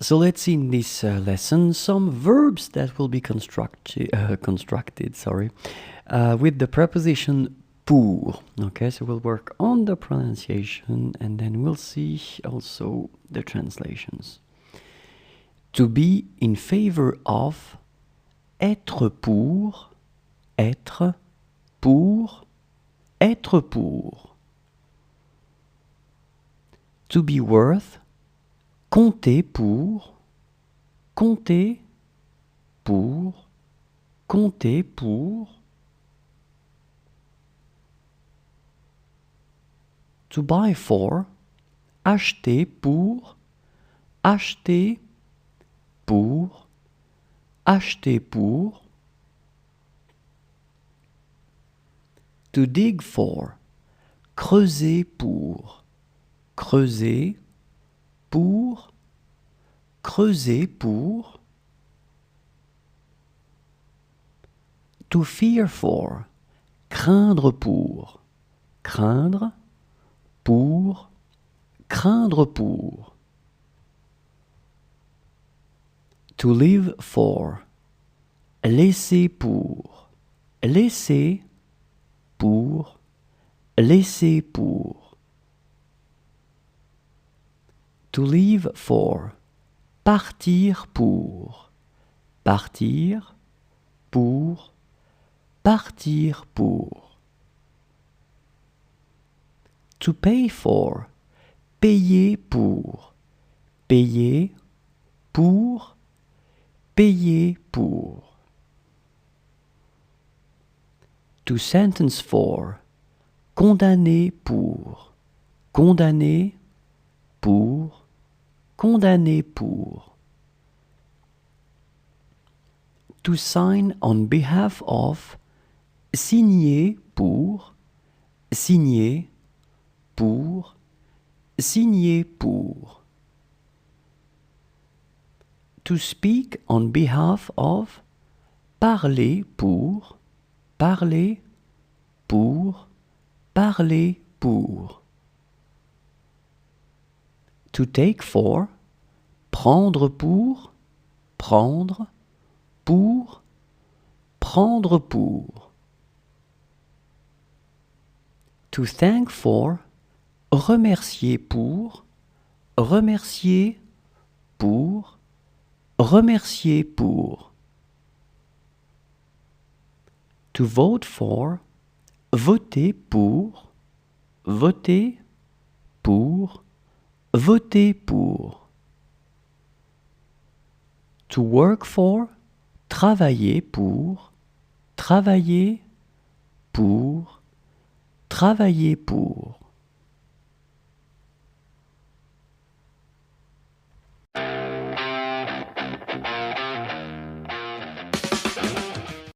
So let's see in this lesson some verbs that will be constructed with the preposition pour. Okay, so we'll work on the pronunciation and then we'll see also the translations. To be in favor of, être pour, être pour, être pour. To be worth, compter pour, compter pour, compter pour. To buy for, acheter pour, acheter pour, acheter pour. To dig for, creuser pour, creuser pour, creuser pour. To fear for, craindre pour, craindre pour, craindre pour. To live for, laisser pour, laisser pour, laisser pour. To leave for, partir pour, partir pour, partir pour. To pay for, payer pour, payer pour, payer pour. To sentence for, condamner pour, condamner pour, condamner pour. To sign on behalf of, signer pour, signer pour, signer pour. To speak on behalf of, parler pour, parler pour, parler pour. To take for, prendre pour, prendre pour, prendre pour. To thank for, remercier pour, remercier pour, remercier pour. To vote for, voter pour, voter pour, voter pour. To work for, travailler pour, travailler pour, travailler pour.